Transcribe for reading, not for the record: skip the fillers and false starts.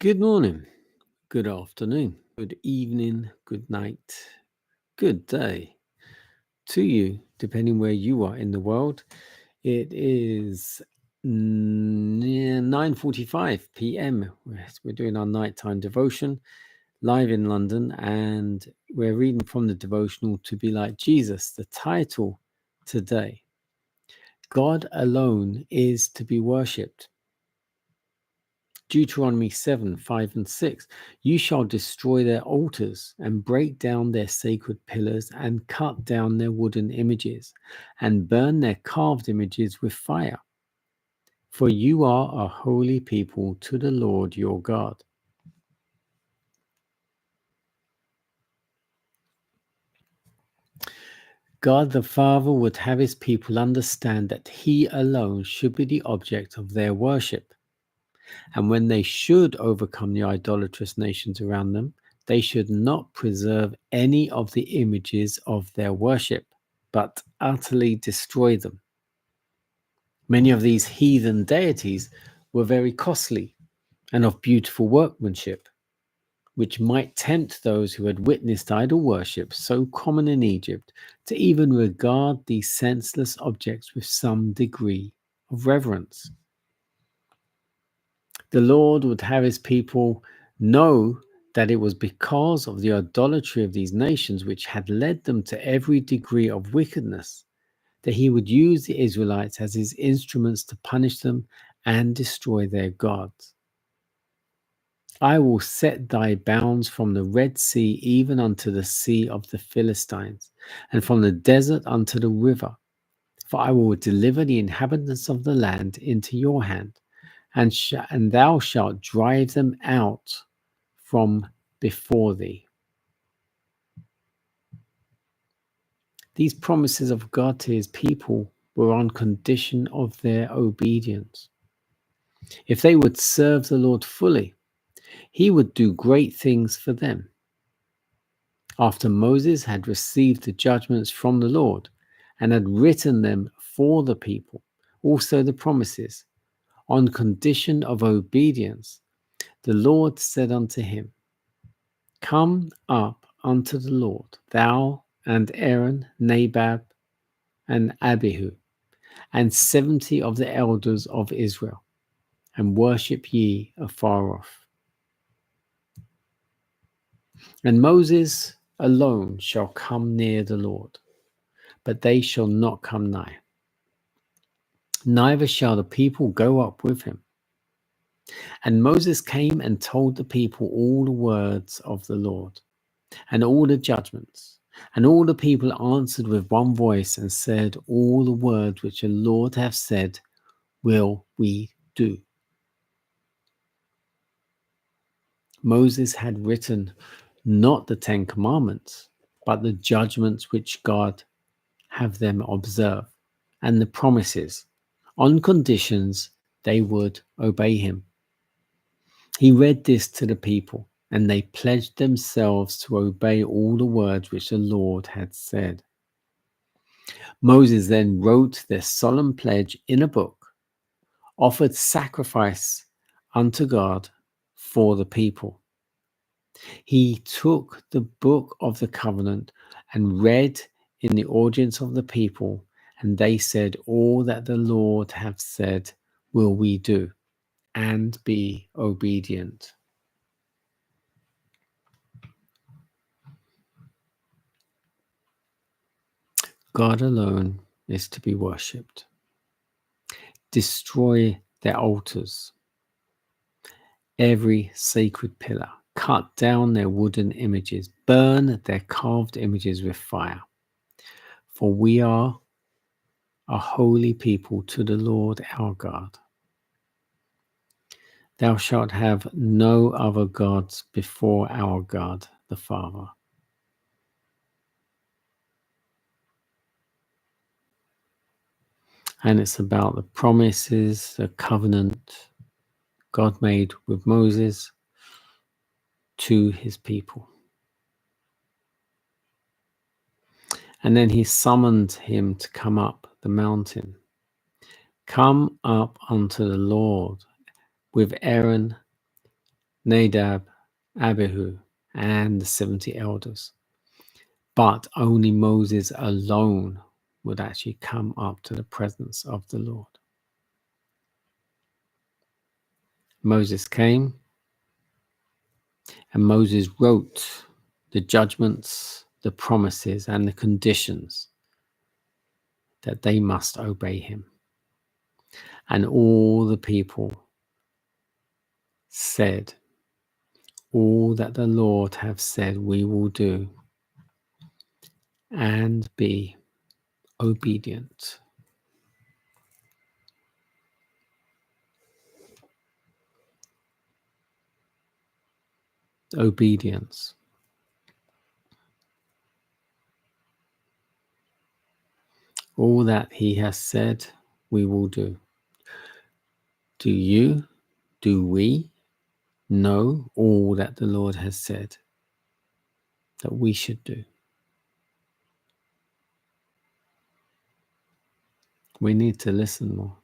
Good morning, good afternoon, good evening, good night, good day to you, depending where you are in the world. It is 9:45 p.m. We're doing our nighttime devotion live in London, and we're reading from the devotional To Be Like Jesus. The title today, God alone is to be worshipped. Deuteronomy 7, 5 and 6. You shall destroy their altars and break down their sacred pillars and cut down their wooden images and burn their carved images with fire. For you are a holy people to the Lord your God. God the Father would have his people understand that he alone should be the object of their worship. And when they should overcome the idolatrous nations around them, they should not preserve any of the images of their worship, but utterly destroy them. Many of these heathen deities were very costly and of beautiful workmanship, which might tempt those who had witnessed idol worship so common in Egypt to even regard these senseless objects with some degree of reverence. The Lord would have his people know that it was because of the idolatry of these nations which had led them to every degree of wickedness that he would use the Israelites as his instruments to punish them and destroy their gods. I will set thy bounds from the Red Sea even unto the sea of the Philistines, and from the desert unto the river. For I will deliver the inhabitants of the land into your hand, and thou shalt drive them out from before thee. These promises of God to his people were on condition of their obedience. If they would serve the Lord fully, he would do great things for them. After Moses had received the judgments from the Lord and had written them for the people, also the promises, on condition of obedience, the Lord said unto him, Come up unto the Lord, thou and Aaron, Nadab, and Abihu, and 70 of the elders of Israel, and worship ye afar off. And Moses alone shall come near the Lord, but they shall not come nigh. Neither shall the people go up with him. And Moses came and told the people all the words of the Lord, and all the judgments. And all the people answered with one voice and said, All the words which the Lord hath said will we do. Moses had written not the 10 Commandments, but the judgments which God have them observe, and the promises, on conditions they would obey him. He read this to the people, and they pledged themselves to obey all the words which the Lord had said. Moses then wrote their solemn pledge in a book, offered sacrifice unto God for the people. He took the book of the covenant and read in the audience of the people, and they said, All that the Lord hath said will we do, and be obedient. God alone is to be worshipped. Destroy their altars, every sacred pillar, cut down their wooden images, burn their carved images with fire. For we are a holy people to the Lord our God. Thou shalt have no other gods before our God, the Father. And it's about the promises, the covenant God made with Moses to his people. And then he summoned him to come up the mountain. Come up unto the Lord with Aaron Nadab, Abihu, and the 70 elders. But only Moses alone would actually come up to the presence of the Lord. Moses came, and Moses wrote the judgments, the promises, and the conditions that they must obey him. And all the people said, all that the Lord have said we will do, and be obedient. Obedience. All that he has said we will do. Do we know all that the Lord has said that we should do? We need to listen more.